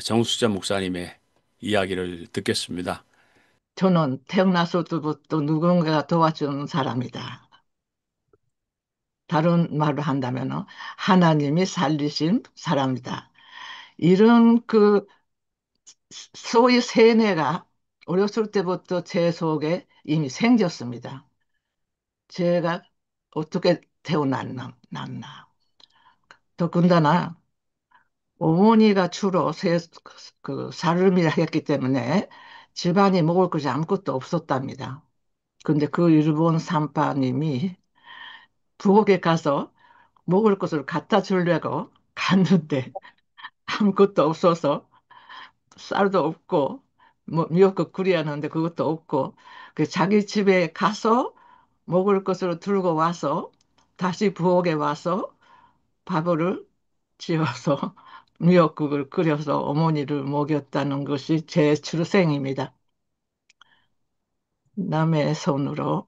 정수자 목사님의 이야기를 듣겠습니다. 저는 태어나서부터 누군가가 도와주는 사람이다. 다른 말로 한다면 하나님이 살리신 사람이다. 이런 소위 세뇌가 어렸을 때부터 제 속에 이미 생겼습니다. 제가 어떻게 태어났나. 더군다나 어머니가 주로 살림을 했기 때문에 집안이 먹을 것이 아무것도 없었답니다. 근데 그 일본 산파님이 부엌에 가서 먹을 것을 갖다 주려고 갔는데 아무것도 없어서 쌀도 없고 뭐 미역국 끓여야 하는데 그것도 없고 그 자기 집에 가서 먹을 것을 들고 와서 다시 부엌에 와서 밥을 지어서 미역국을 끓여서 어머니를 먹였다는 것이 제 출생입니다. 남의 손으로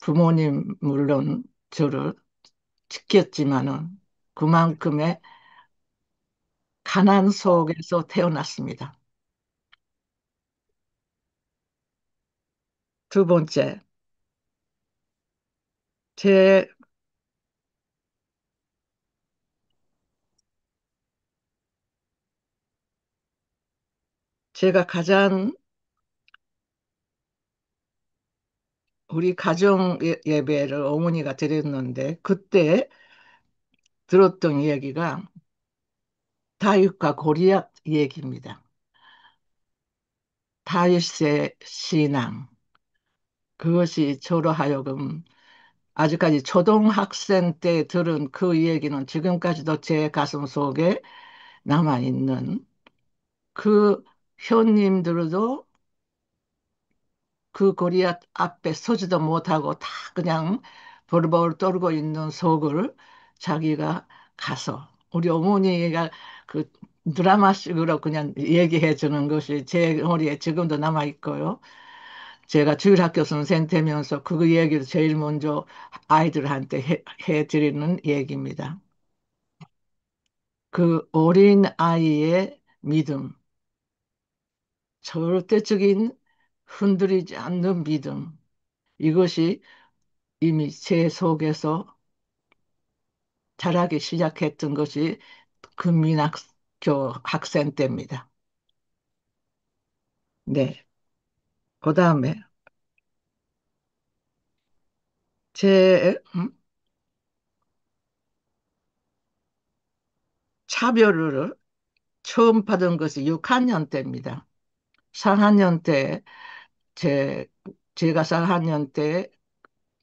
부모님 물론 저를 지켰지만은 그만큼의 가난 속에서 태어났습니다. 두 번째, 제, 제가 가장 우리 가정 예배를 어머니가 드렸는데 그때 들었던 이야기가 다윗과 고리앗 얘기입니다. 다윗의 신앙. 그것이 저로 하여금 아직까지 초등학생 때 들은 그 얘기는 지금까지도 제 가슴 속에 남아있는 그 형님들도 그 고리앗 앞에 서지도 못하고 다 그냥 벌벌 떨고 있는 속을 자기가 가서 우리 어머니가 그 드라마식으로 그냥 얘기해 주는 것이 제 머리에 지금도 남아 있고요. 제가 주일학교 선생 되면서 그 얘기를 제일 먼저 아이들한테 해드리는 얘기입니다. 그 어린 아이의 믿음, 절대적인 흔들리지 않는 믿음, 이것이 이미 제 속에서 자라기 시작했던 것이 국민학교 학생 때입니다. 네. 그 다음에 제 차별을 처음 받은 것이 6학년 때입니다. 4학년 때 제, 제가 4학년 때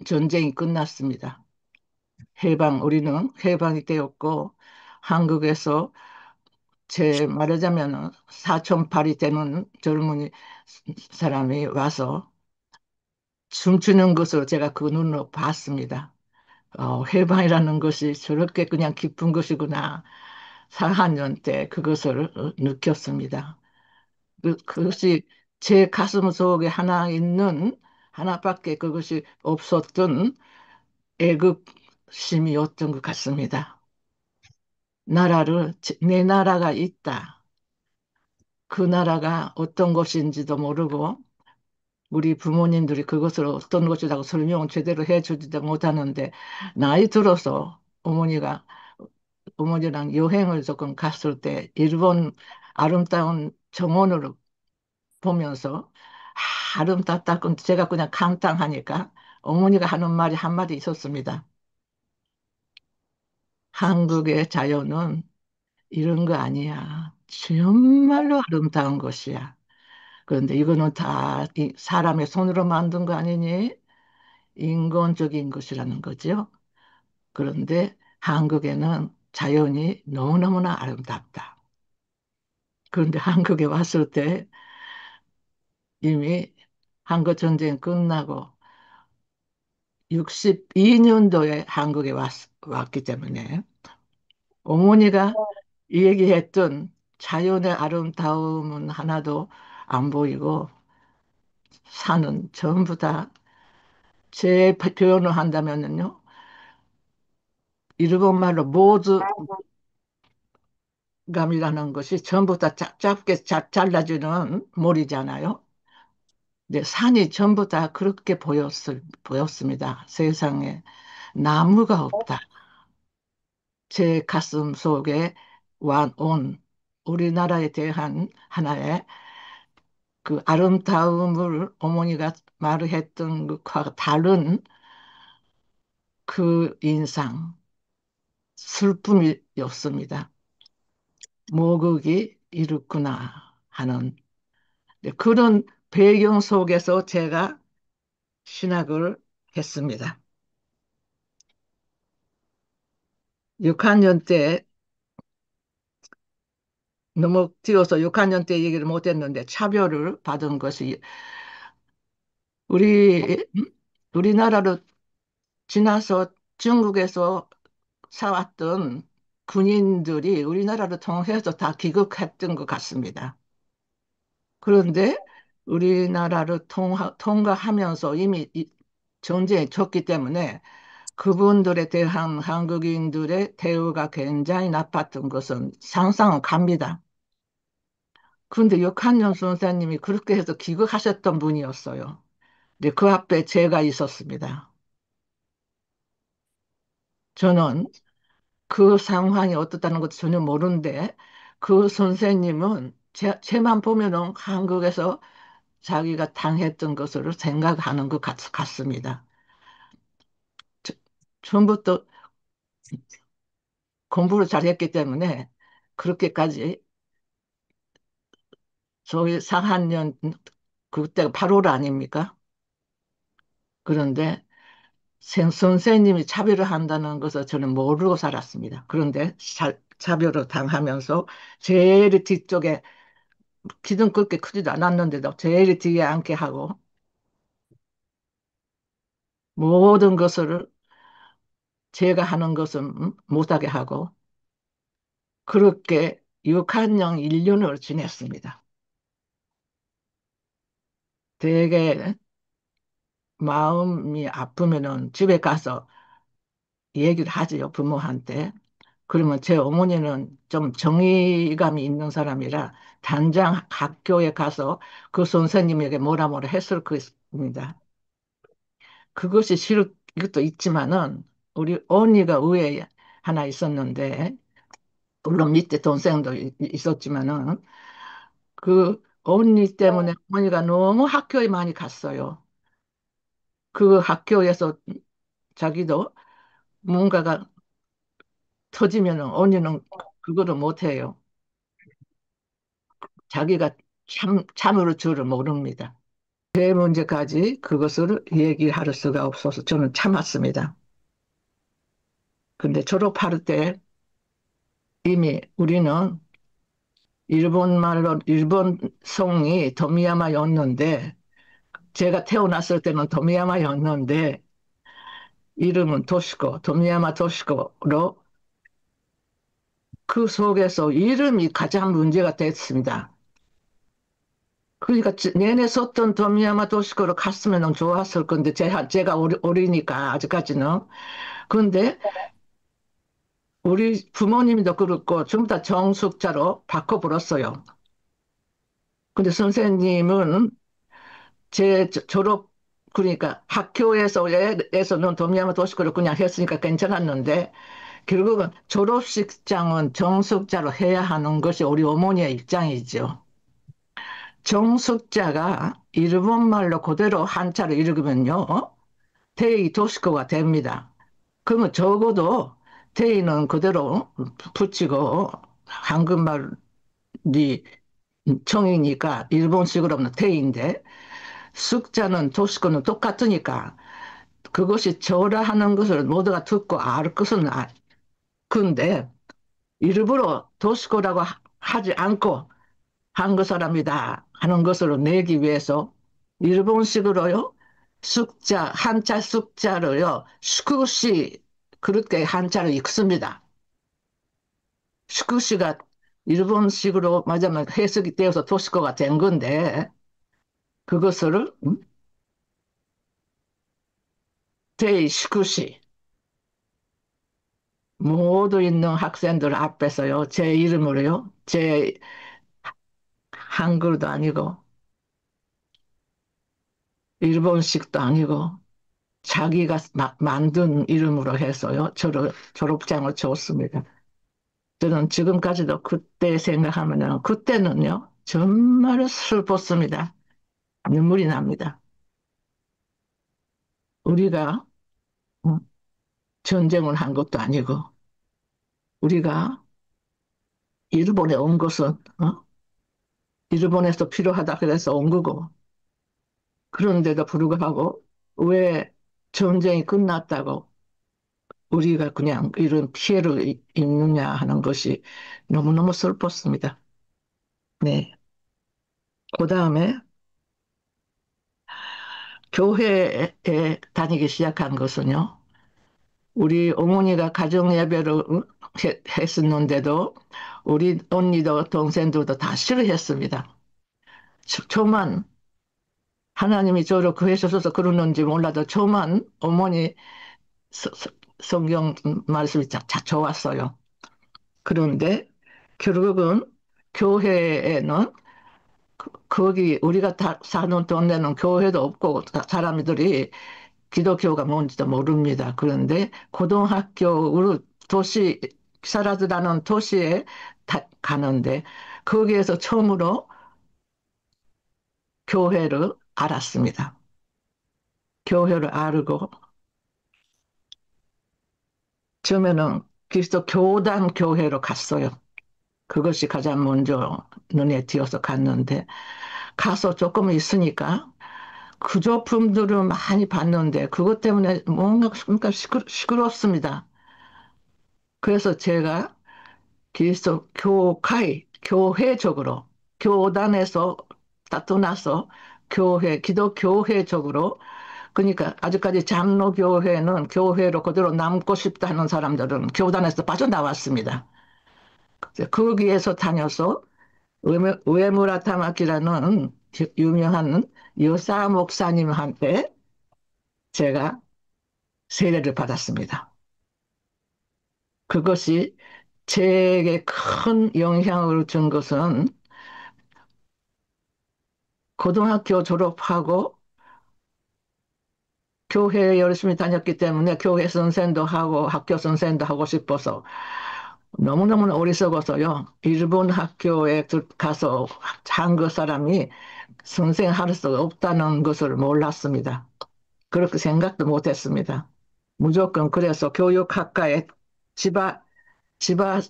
전쟁이 끝났습니다. 우리는 해방이 되었고, 한국에서 말하자면 사촌팔이 되는 젊은이 사람이 와서 춤추는 것을 제가 그 눈으로 봤습니다. 해방이라는 것이 저렇게 그냥 기쁜 것이구나. 4학년 때 그것을 느꼈습니다. 그것이 제 가슴 속에 하나밖에 그것이 없었던 애국심이었던 것 같습니다. 내 나라가 있다. 그 나라가 어떤 것인지도 모르고 우리 부모님들이 그것을 어떤 것이라고 설명을 제대로 해주지도 못하는데 나이 들어서 어머니랑 여행을 조금 갔을 때 일본 아름다운 정원을 보면서 아름답다고 제가 그냥 감탄하니까 어머니가 하는 말이 한마디 있었습니다. 한국의 자연은 이런 거 아니야. 정말로 아름다운 것이야. 그런데 이거는 다 사람의 손으로 만든 거 아니니? 인간적인 것이라는 거죠. 그런데 한국에는 자연이 너무너무나 아름답다. 그런데 한국에 왔을 때 이미 한국 전쟁 끝나고 62년도에 한국에 왔기 때문에 어머니가 얘기했던 자연의 아름다움은 하나도 안 보이고 산은 전부 다 제 표현을 한다면요. 일본말로 감이라는 것이 전부 다 짧게 잘라주는 몰이잖아요. 근데 산이 전부 다 그렇게 보였습니다. 세상에 나무가 없다. 제 가슴 속에 온 우리나라에 대한 하나의 그 아름다움을 어머니가 말했던 것과 다른 그 인상, 슬픔이었습니다. 모국이 이렇구나 하는 그런 배경 속에서 제가 신학을 했습니다. 6학년 때 너무 뛰어서 6학년 때 얘기를 못했는데 차별을 받은 것이 우리 우리나라로 지나서 중국에서 사왔던 군인들이 우리나라를 통해서 다 귀국했던 것 같습니다. 그런데 우리나라를 통과하면서 이미 전쟁에 졌기 때문에 그분들에 대한 한국인들의 대우가 굉장히 나빴던 것은 상상은 갑니다. 그런데 역한영 선생님이 그렇게 해서 귀국하셨던 분이었어요. 근데 그 앞에 제가 있었습니다. 저는 그 상황이 어떻다는 것도 전혀 모르는데 그 선생님은 제만 보면은 한국에서 자기가 당했던 것을 생각하는 것 같습니다. 저- 처음부터 공부를 잘했기 때문에 그렇게까지 저희 4학년 그때가 8월 아닙니까? 그런데 선생님이 차별을 한다는 것을 저는 모르고 살았습니다. 그런데 차별을 당하면서 제일 뒤쪽에 키는 그렇게 크지도 않았는데도 제일 뒤에 앉게 하고 모든 것을 제가 하는 것은 못하게 하고 그렇게 6학년 1년을 지냈습니다. 되게 마음이 아프면은 집에 가서 얘기를 하지요, 부모한테. 그러면 제 어머니는 좀 정의감이 있는 사람이라 당장 학교에 가서 그 선생님에게 뭐라 뭐라 했을 것입니다. 그것이 싫, 이것도 있지만은 우리 언니가 의에 하나 있었는데, 물론 밑에 동생도 있었지만은 그 언니 때문에 어머니가 너무 학교에 많이 갔어요. 그 학교에서 자기도 뭔가가 터지면은 언니는 그거를 못해요. 자기가 참을 줄을 모릅니다. 제 문제까지 그것을 얘기할 수가 없어서 저는 참았습니다. 근데 졸업할 때 이미 우리는 일본 말로 일본 성이 도미야마였는데 제가 태어났을 때는 도미야마였는데 이름은 도시코, 도미야마 도시코로 그 속에서 이름이 가장 문제가 됐습니다. 그러니까 내내 썼던 도미야마 도시코로 갔으면 좋았을 건데 제가 어리니까 아직까지는. 그런데 우리 부모님도 그렇고 전부 다 정숙자로 바꿔버렸어요. 근데 선생님은 제 졸업 그러니까 학교에서는 도미야마 도시코를 그냥 했으니까 괜찮았는데 결국은 졸업식장은 정숙자로 해야 하는 것이 우리 어머니의 입장이죠. 정숙자가 일본말로 그대로 한자를 읽으면요, 테이 도시코가 됩니다. 그러면 적어도 테이는 그대로 붙이고 한국말이 청이니까 일본식으로는 테이인데 숙자는 도시코는 똑같으니까 그것이 저라 하는 것을 모두가 듣고 알 것은 근데 일부러 도시코라고 하지 않고 한국 사람이다 하는 것으로 내기 위해서 일본식으로요, 한자 숫자를요, 슈쿠시, 그렇게 한자를 읽습니다. 슈쿠시가 일본식으로 맞으면 해석이 되어서 도시코가 된 건데, 그것을, 데이 슈쿠시, 모두 있는 학생들 앞에서요, 제 이름으로요, 제 한글도 아니고, 일본식도 아니고, 자기가 만든 이름으로 해서요, 졸업장을 줬습니다. 저는 지금까지도 그때 생각하면은, 그때는요, 정말 슬펐습니다. 눈물이 납니다. 우리가 어, 전쟁을 한 것도 아니고, 우리가 일본에 온 것은, 일본에서 필요하다 그래서 온 거고, 그런데도 불구하고, 왜 전쟁이 끝났다고 우리가 그냥 이런 피해를 입느냐 하는 것이 너무너무 슬펐습니다. 네. 그 다음에 교회에 다니기 시작한 것은요, 우리 어머니가 가정 예배를 했었는데도 우리 언니도 동생들도 다 싫어했습니다. 저만 하나님이 저를 구해주셔서 그러는지 몰라도 저만 어머니 서- 서- 성경 말씀이 좋았어요. 그런데 결국은 교회에는 거기 우리가 다 사는 동네는 교회도 없고 사람들이 기독교가 뭔지도 모릅니다. 그런데 고등학교를 사라드라는 도시에 가는데 거기에서 처음으로 교회를 알았습니다. 교회를 알고 처음에는 그리스도 교단 교회로 갔어요. 그것이 가장 먼저 눈에 띄어서 갔는데 가서 조금 있으니까 구조품들을 많이 봤는데 그것 때문에 뭔가 시끄럽습니다. 그래서 제가 그래서 교회적으로, 교단에서 다 떠나서 기독교회적으로, 그러니까 아직까지 장로교회는 교회로 그대로 남고 싶다 하는 사람들은 교단에서 빠져나왔습니다. 거기에서 다녀서 우에무라타마키라는 유명한 여사 목사님한테 제가 세례를 받았습니다. 그것이 제게 큰 영향을 준 것은 고등학교 졸업하고 교회 열심히 다녔기 때문에 교회 선생도 하고 학교 선생도 하고 싶어서 너무너무 어리석어서요. 일본 학교에 가서 한국 사람이 선생할 수 없다는 것을 몰랐습니다. 그렇게 생각도 못했습니다. 무조건 그래서 교육학과에 지바, 지바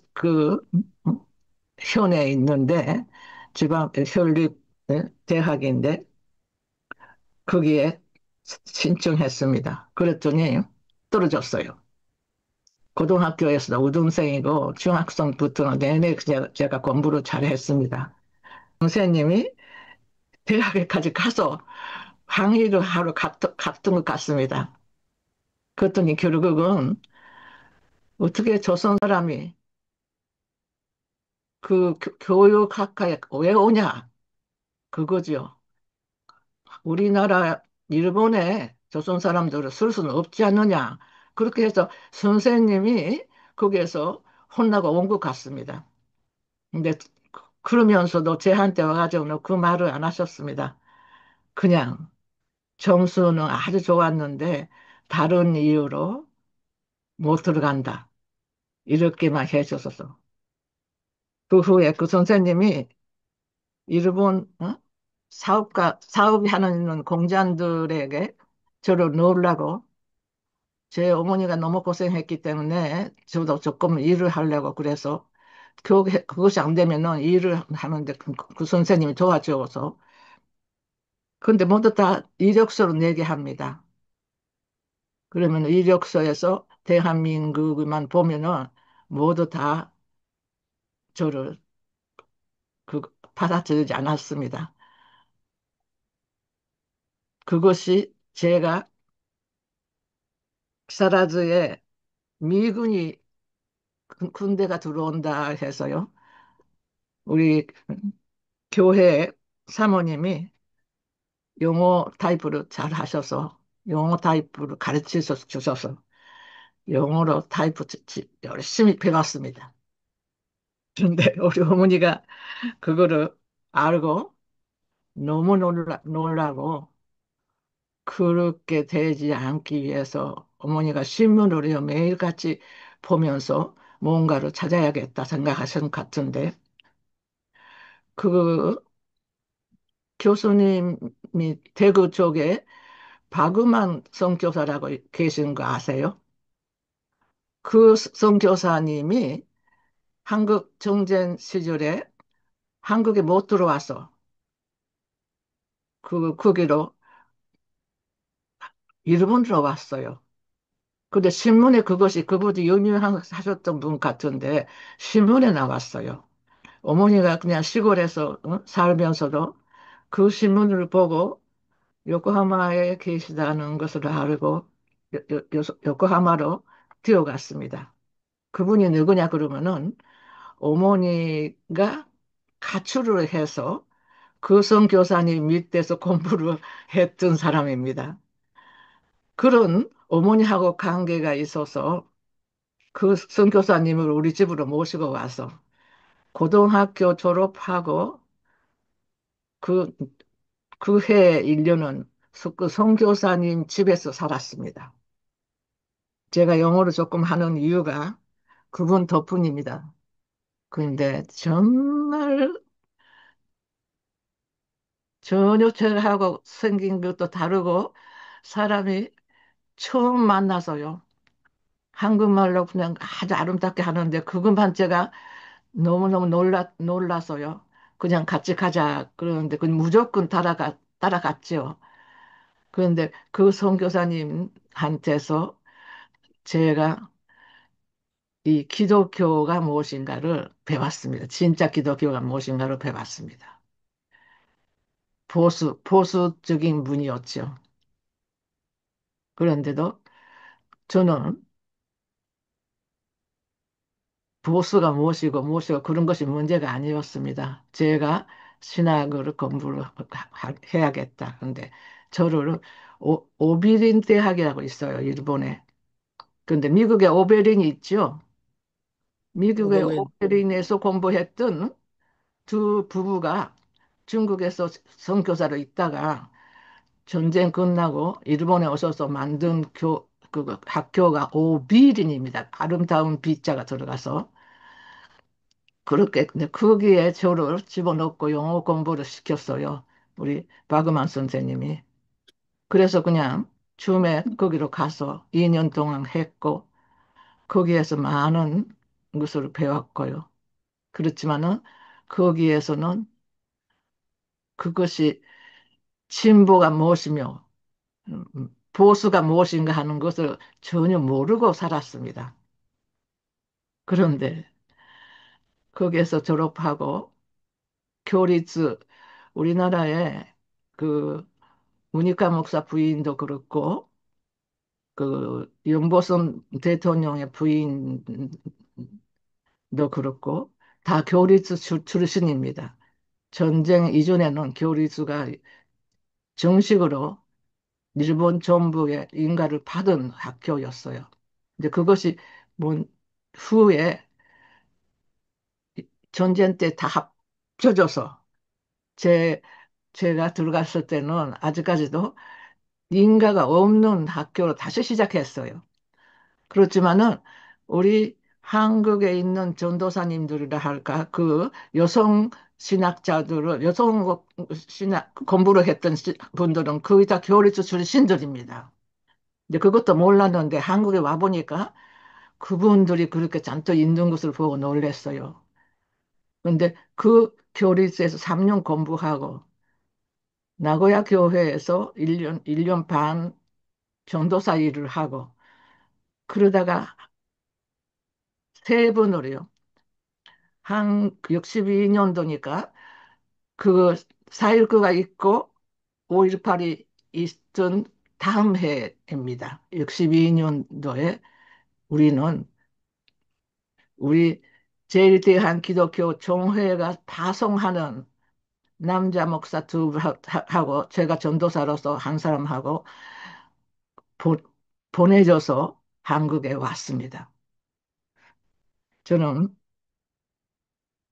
현에 있는데 지방 현립 대학인데 거기에 신청했습니다. 그랬더니 떨어졌어요. 고등학교에서도 우등생이고 중학생부터는 내내 제가 공부를 잘했습니다. 선생님이 대학에까지 가서 항의를 하러 갔던 것 같습니다. 그랬더니 결국은 어떻게 조선 사람이 그 교육학과에 왜 오냐? 그거죠. 우리나라 일본에 조선 사람들을 쓸 수는 없지 않느냐. 그렇게 해서 선생님이 거기에서 혼나고 온 것 같습니다. 근데 그러면서도 제한테 와가지고는 그 말을 안 하셨습니다. 그냥 점수는 아주 좋았는데 다른 이유로 못 들어간다. 이렇게만 해주셔서. 그 후에 그 선생님이 일본 사업이 하는 공장들에게 저를 넣으려고 제 어머니가 너무 고생했기 때문에 저도 조금 일을 하려고 그래서 그것이 안 되면은 일을 하는데 그 선생님이 도와줘서 근데 모두 다 이력서를 내게 합니다. 그러면 이력서에서 대한민국만 보면은 모두 다 저를 그 받아들이지 않았습니다. 그것이 제가 사라즈에 미군이 군대가 들어온다 해서요. 우리 교회 사모님이 영어 타입으로 잘 하셔서 영어 타입으로 가르쳐 주셔서 영어로 타이프 열심히 배웠습니다. 근데 우리 어머니가 그거를 알고 너무 놀라고 그렇게 되지 않기 위해서 어머니가 신문을 매일같이 보면서 뭔가를 찾아야겠다 생각하신 것 같은데 그 교수님이 대구 쪽에 박음한 선교사라고 계신 거 아세요? 그 선교사님이 한국 정전 시절에 한국에 못 들어와서 거기로 일본으로 왔어요. 근데 신문에 그것이 그분이 유명하셨던 분 같은데 신문에 나왔어요. 어머니가 그냥 시골에서 살면서도 그 신문을 보고 요코하마에 계시다는 것을 알고 요코하마로 뛰어갔습니다. 그분이 누구냐 그러면은 어머니가 가출을 해서 그 선교사님 밑에서 공부를 했던 사람입니다. 그런 어머니하고 관계가 있어서 그 선교사님을 우리 집으로 모시고 와서 고등학교 졸업하고 그, 그 해 1년은 그 선교사님 집에서 살았습니다. 제가 영어를 조금 하는 이유가 그분 덕분입니다. 근데 정말 전혀 저하고 생긴 것도 다르고 사람이 처음 만나서요. 한국말로 그냥 아주 아름답게 하는데 그것만 제가 너무너무 놀라서요. 그냥 같이 가자. 그러는데 그 무조건 따라갔죠. 그런데 그 선교사님한테서 제가 이 기독교가 무엇인가를 배웠습니다. 진짜 기독교가 무엇인가를 배웠습니다. 보수적인 분이었죠. 그런데도 저는 보수가 무엇이고 그런 것이 문제가 아니었습니다. 제가 신학을 공부를 해야겠다. 근데 저를 오비린 대학이라고 있어요, 일본에. 근데 미국에 오베린이 있죠. 미국의 오버웬 오베린에서 공부했던 두 부부가 중국에서 선교사로 있다가 전쟁 끝나고 일본에 오셔서 만든 그 학교가 오비린입니다. 아름다운 비자가 들어가서. 그렇게, 근데 거기에 저를 집어넣고 영어 공부를 시켰어요. 우리 바그만 선생님이. 그래서 그냥 줌에 거기로 가서 2년 동안 했고, 거기에서 많은 것을 배웠고요. 그렇지만은 거기에서는 그것이 진보가 무엇이며 보수가 무엇인가 하는 것을 전혀 모르고 살았습니다. 그런데 거기에서 졸업하고 교리츠 우리나라에 그 문희카 목사 부인도 그렇고 그 윤보선 대통령의 부인도 그렇고 다 교리츠 출신입니다. 전쟁 이전에는 교리츠가 정식으로 일본 정부의 인가를 받은 학교였어요. 근데 그것이 뭔 후에 전쟁 때 다 합쳐져서 제 제가 들어갔을 때는 아직까지도 인가가 없는 학교로 다시 시작했어요. 그렇지만은 우리 한국에 있는 전도사님들이라 할까 그 여성 신학자들을 여성 신학 공부를 했던 분들은 거의 다 교리수 출신들입니다. 근데 그것도 몰랐는데 한국에 와 보니까 그분들이 그렇게 잔뜩 있는 것을 보고 놀랐어요. 근데 그 교리수에서 3년 공부하고 나고야 교회에서 1년 반 전도사 일을 하고 그러다가 세 번을요. 한 62년도니까 그 4.19가 있고 5.18이 있던 다음 해입니다. 62년도에 우리는 우리 제일대한 기독교 총회가 파송하는 남자 목사 두 하고 제가 전도사로서 한 사람하고 보, 보내줘서 한국에 왔습니다. 저는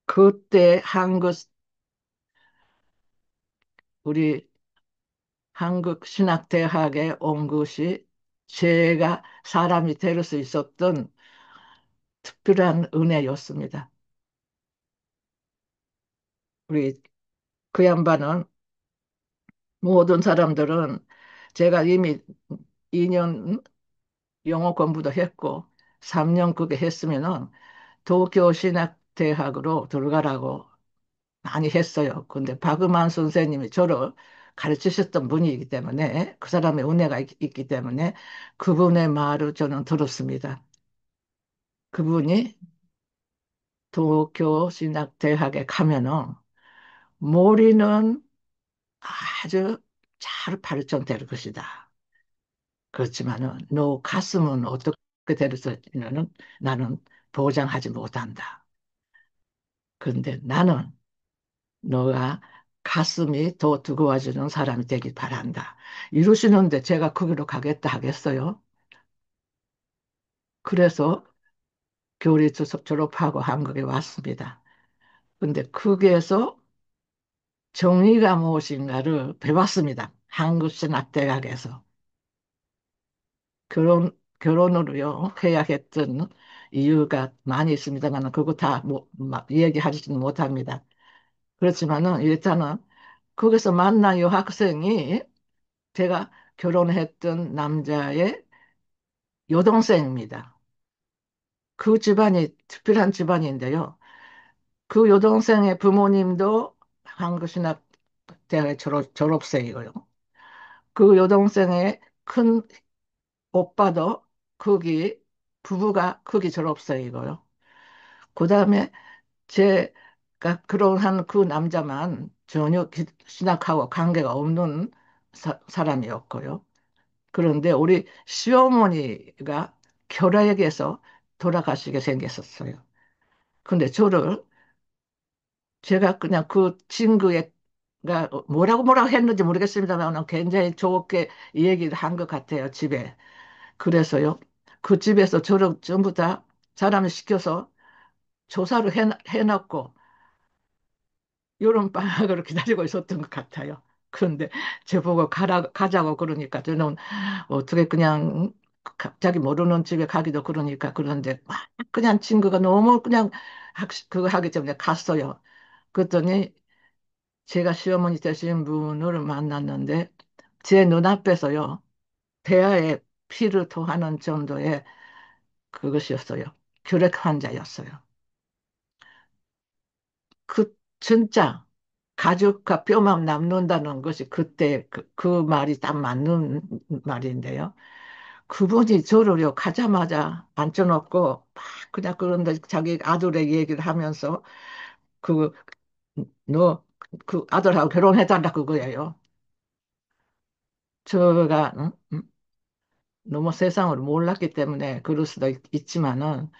그때 우리 한국신학대학에 온 것이 제가 사람이 될 수 있었던 특별한 은혜였습니다. 우리 그 양반은 모든 사람들은 제가 이미 2년 영어 공부도 했고 3년 그게 했으면은 도쿄신학대학으로 들어가라고 많이 했어요. 근데 박음환 선생님이 저를 가르치셨던 분이기 때문에 그 사람의 은혜가 있기 때문에 그분의 말을 저는 들었습니다. 그분이 도쿄신학대학에 가면은 머리는 아주 잘 발전될 것이다. 그렇지만은 너 가슴은 어떻게 될지는 나는 보장하지 못한다. 그런데 나는 너가 가슴이 더 뜨거워지는 사람이 되길 바란다. 이러시는데 제가 거기로 가겠다 하겠어요. 그래서 교리 졸업하고 한국에 왔습니다. 근데 거기에서 정의가 무엇인가를 배웠습니다. 한국신학대학에서. 결혼으로요, 해야 했던 이유가 많이 있습니다만, 그거 다 막 얘기하지는 못합니다. 그렇지만은, 일단은, 거기서 만난 여학생이 제가 결혼했던 남자의 여동생입니다. 그 집안이 특별한 집안인데요. 그 여동생의 부모님도 한국신학대학의 졸업생이고요. 그 여동생의 큰 오빠도 거기 부부가 거기 졸업생이고요. 그다음에 제가 결혼한 그 남자만 전혀 신학하고 관계가 없는 사람이었고요. 그런데 우리 시어머니가 결핵에서 돌아가시게 생겼었어요. 근데 저를 제가 그냥 그 친구가 뭐라고 했는지 모르겠습니다만 굉장히 좋게 얘기를 한 것 같아요, 집에. 그래서요, 그 집에서 저를 전부 다 사람을 시켜서 조사를 해놨고, 여름방학을 기다리고 있었던 것 같아요. 그런데 저보고 가자고 그러니까 저는 어떻게 그냥 갑자기 모르는 집에 가기도 그러니까 그런데 막 그냥 친구가 너무 그냥 그거 하기 때문에 갔어요. 그랬더니 제가 시어머니 되신 분을 만났는데 제 눈앞에서요. 대야에 피를 토하는 정도의 그것이었어요. 결핵 환자였어요. 그 진짜 가죽과 뼈만 남는다는 것이 그때 그 말이 딱 맞는 말인데요. 그분이 저를요 가자마자 앉혀놓고 막 그냥 그런데 자기 아들의 얘기를 하면서 그 너 그 아들하고 결혼해달라 그거예요. 제가 너무 세상을 몰랐기 때문에 그럴 수도 있지만은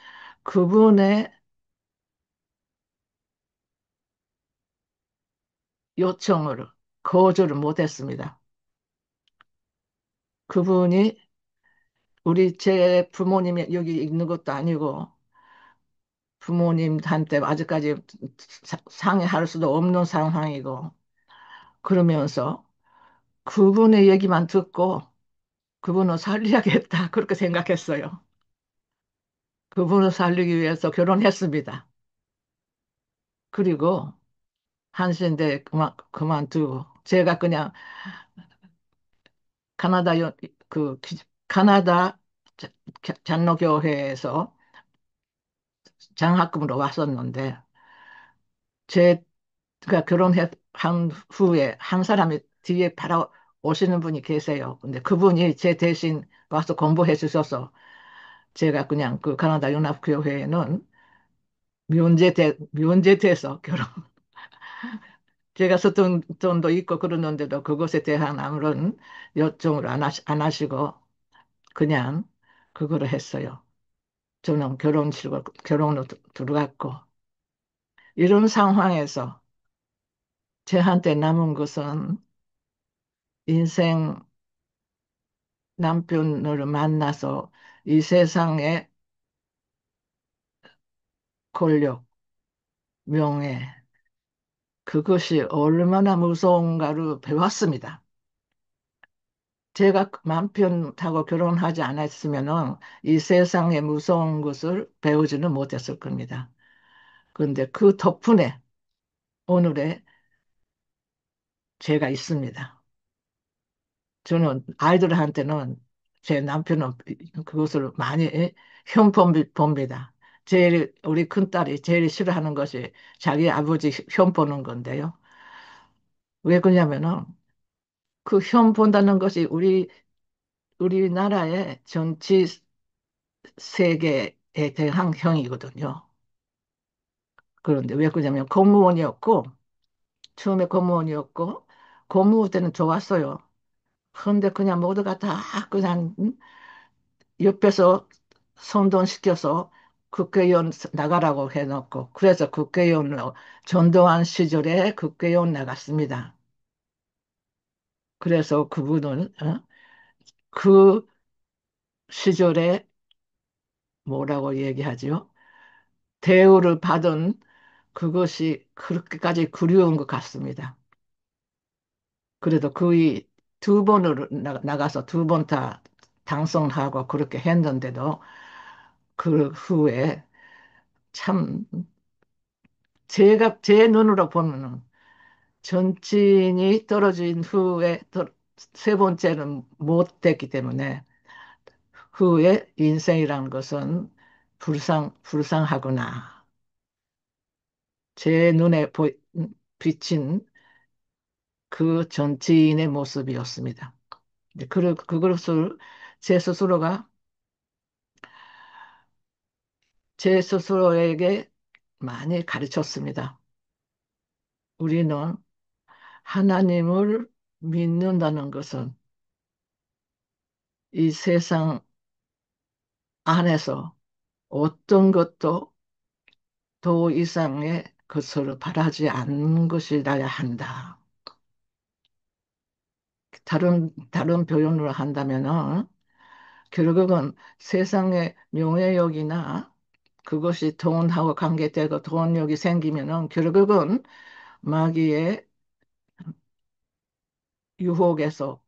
그분의 요청을 거절을 못했습니다. 그분이 제 부모님이 여기 있는 것도 아니고 부모님한테 아직까지 상의할 수도 없는 상황이고 그러면서 그분의 얘기만 듣고 그분을 살려야겠다 그렇게 생각했어요. 그분을 살리기 위해서 결혼했습니다. 그리고 한신대 그만두고 제가 그냥 카나다 카나다 자- 장로교회에서 장학금으로 왔었는데 제가 결혼한 후에 한 사람이 뒤에 바라 오시는 분이 계세요. 근데 그분이 제 대신 와서 공부해 주셔서 제가 그냥 그 카나다 연합교회에는 면제돼서 제가 썼던 돈도 있고 그러는데도 그것에 대한 아무런 요청을 안 하시고 그냥 그거를 했어요. 저는 결혼으로 들어갔고 이런 상황에서 저한테 남은 것은 인생 남편을 만나서 이 세상의 권력, 명예, 그것이 얼마나 무서운가를 배웠습니다. 제가 남편하고 결혼하지 않았으면은 이 세상의 무서운 것을 배우지는 못했을 겁니다. 그런데 그 덕분에 오늘의 제가 있습니다. 저는 아이들한테는 제 남편은 그것을 많이 봅니다. 제일 우리 큰딸이 제일 싫어하는 것이 자기 아버지 현 보는 건데요. 왜 그러냐면은 그 현 본다는 것이 우리나라의 정치 세계에 대한 형이거든요. 그런데 왜 그러냐면 공무원이었고 처음에 공무원이었고 공무원 때는 좋았어요. 그런데 그냥 모두가 다 그냥 옆에서 선동시켜서 국회의원 나가라고 해놓고 그래서 국회의원으로 전두환 시절에 국회의원 나갔습니다. 그래서 그분은 그 시절에 뭐라고 얘기하죠? 대우를 받은 그것이 그렇게까지 그리운 것 같습니다. 그래도 거의 두 번을 나가서 두 번 다 당선하고 그렇게 했는데도 그 후에 참 제가 제 눈으로 보면은 전진이 떨어진 후에 세 번째는 못 됐기 때문에 후에 인생이라는 것은 불쌍하구나. 제 눈에 비친 그 전지인의 모습이었습니다. 그것을 제 스스로가 제 스스로에게 많이 가르쳤습니다. 우리는 하나님을 믿는다는 것은 이 세상 안에서 어떤 것도 더 이상의 것을 바라지 않는 것이라야 한다. 다른 표현으로 한다면은 결국은 세상의 명예욕이나 그것이 돈하고 관계되고 돈욕이 생기면은 결국은 마귀의 유혹에서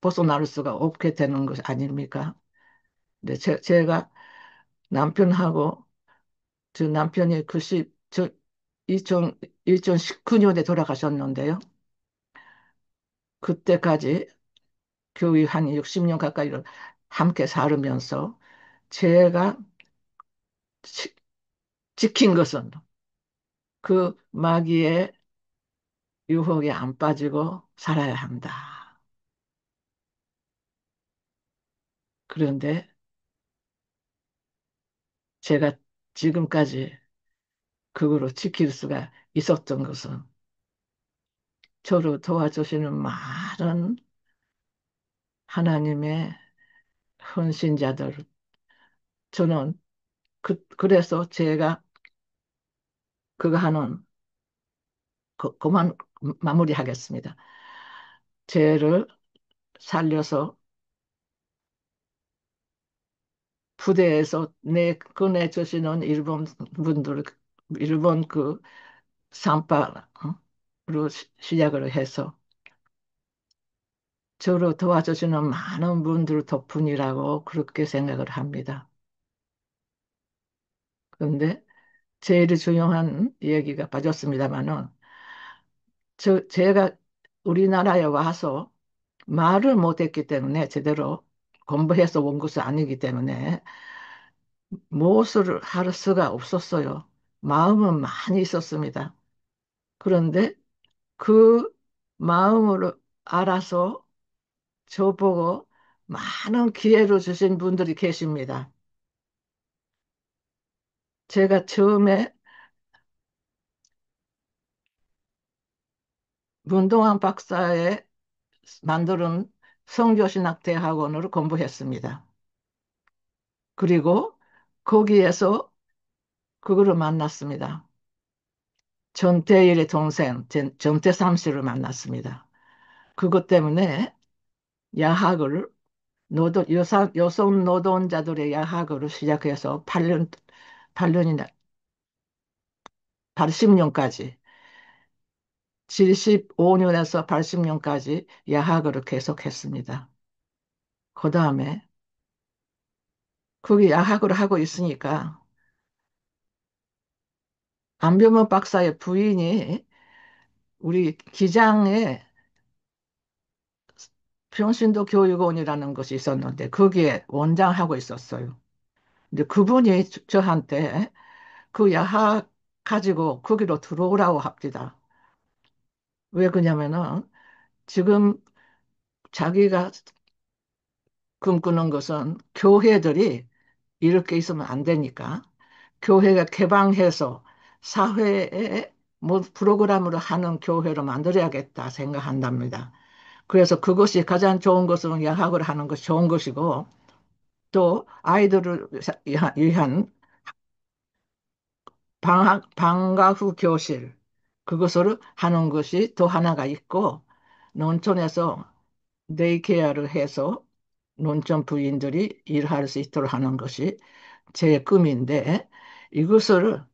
벗어날 수가 없게 되는 것 아닙니까? 근데 제가 남편하고 저 남편이 2000, 2019년에 돌아가셨는데요. 그때까지 교회 한 60년 가까이를 함께 살으면서 제가 지, 지킨 것은 그 마귀의 유혹에 안 빠지고 살아야 한다. 그런데 제가 지금까지 그거로 지킬 수가 있었던 것은 저를 도와주시는 많은 하나님의 헌신자들. 저는 그래서 제가 그거 하는, 그만 마무리하겠습니다. 죄를 살려서 부대에서 꺼내주시는 일본 분들, 일본 그 산파로 시작을 해서 저를 도와주시는 많은 분들 덕분이라고 그렇게 생각을 합니다. 그런데 제일 중요한 얘기가 빠졌습니다만은 제가 우리나라에 와서 말을 못했기 때문에 제대로 공부해서 온 것이 아니기 때문에 무엇을 할 수가 없었어요. 마음은 많이 있었습니다. 그런데 그 마음을 알아서 저보고 많은 기회를 주신 분들이 계십니다. 제가 처음에 문동환 박사의 만드는 성교신학대학원으로 공부했습니다. 그리고 거기에서 그거를 만났습니다. 전태일의 동생 전태삼 씨를 만났습니다. 그것 때문에 야학을 여성 노동자들의 야학으로 시작해서 8년이나, 80년까지, 75년에서 80년까지 야학으로 계속했습니다. 그 다음에, 거기 야학을 하고 있으니까, 안병범 박사의 부인이 우리 기장에 평신도 교육원이라는 것이 있었는데, 거기에 원장하고 있었어요. 근데 그분이 저한테 그 야학 가지고 거기로 들어오라고 합니다. 왜 그러냐면은 지금 자기가 꿈꾸는 것은 교회들이 이렇게 있으면 안 되니까 교회가 개방해서 사회에 뭐 프로그램으로 하는 교회로 만들어야겠다 생각한답니다. 그래서 그것이 가장 좋은 것은 야학을 하는 것이 좋은 것이고 또 아이들을 위한 방과 후 교실 그것을 하는 것이 또 하나가 있고 농촌에서 데이케어를 해서 논점 부인들이 일할 수 있도록 하는 것이 제 꿈인데 이것을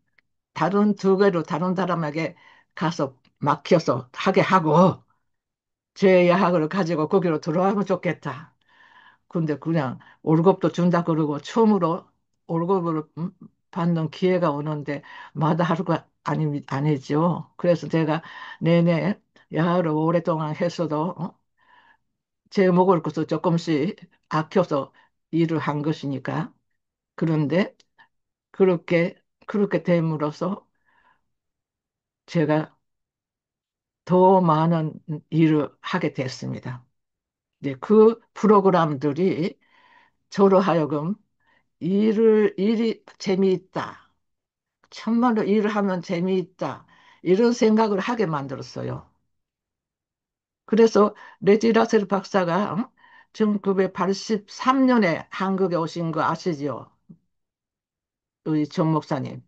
다른 두 개로 다른 사람에게 가서 맡겨서 하게 하고 제 야학을 가지고 거기로 들어가면 좋겠다. 근데 그냥 월급도 준다 그러고 처음으로 월급을 받는 기회가 오는데 마다할 거 아니죠. 그래서 제가 내내 야학을 오랫동안 했어도 제 먹을 것을 조금씩 아껴서 일을 한 것이니까. 그런데 그렇게 됨으로써 제가 더 많은 일을 하게 됐습니다. 이제 그 프로그램들이 저로 하여금 일이 재미있다. 참말로 일을 하면 재미있다. 이런 생각을 하게 만들었어요. 그래서 레지라셀 박사가 1983년에 한국에 오신 거 아시죠? 우리 정 목사님.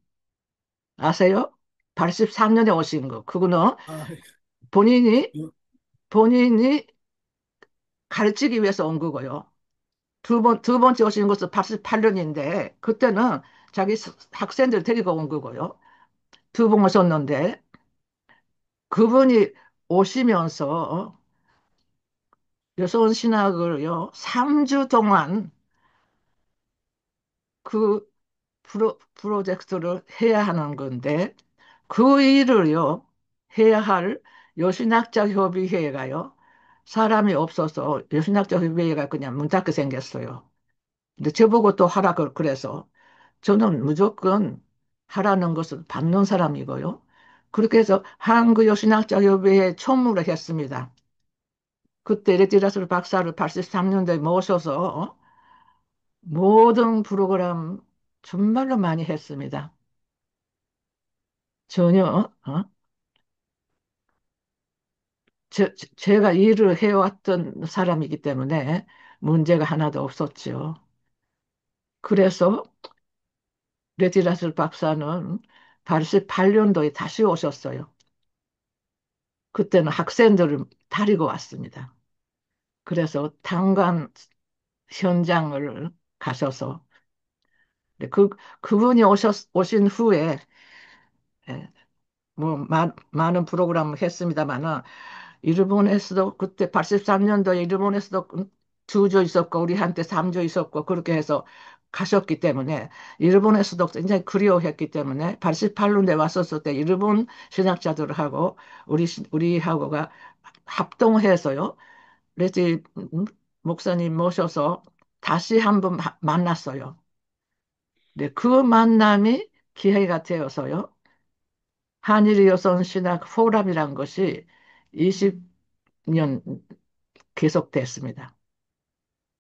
아세요? 83년에 오신 거. 그거는 아, 본인이, 요- 본인이 가르치기 위해서 온 거고요. 두 번째 오신 것은 88년인데, 그때는 자기 학생들 데리고 온 거고요. 두 번 오셨는데, 그분이 오시면서 여성 신학을요, 3주 동안 그 프로젝트를 해야 하는 건데, 그 일을요, 해야 할 여신학자 협의회가요, 사람이 없어서 여신학자 협의회가 그냥 문 닫게 생겼어요. 근데 저보고 또 하라 그래서 저는 무조건 하라는 것을 받는 사람이고요. 그렇게 해서 한국여신학자협의회에 총무를 했습니다. 그때 레티라스 박사를 83년도에 모셔서 모든 프로그램 정말로 많이 했습니다. 전혀 제가 일을 해왔던 사람이기 때문에 문제가 하나도 없었죠. 그래서 레티라스 박사는 88년도에 다시 오셨어요. 그때는 학생들을 데리고 왔습니다. 그래서 탄광 현장을 가셔서 네, 그분이 오신 후에 예, 뭐 많은 프로그램을 했습니다만은 일본에서도 그때 83년도에 일본에서도 두 주 있었고 우리한테 3주 있었고 그렇게 해서 가셨기 때문에 일본에서도 굉장히 그리워했기 때문에 88년도에 왔었을 때 일본 신학자들하고 우리하고가 합동해서요. 레지 목사님 모셔서 다시 한번 만났어요. 네, 그 만남이 기회가 되어서요. 한일 여성 신학 포럼이란 것이 20년 계속됐습니다.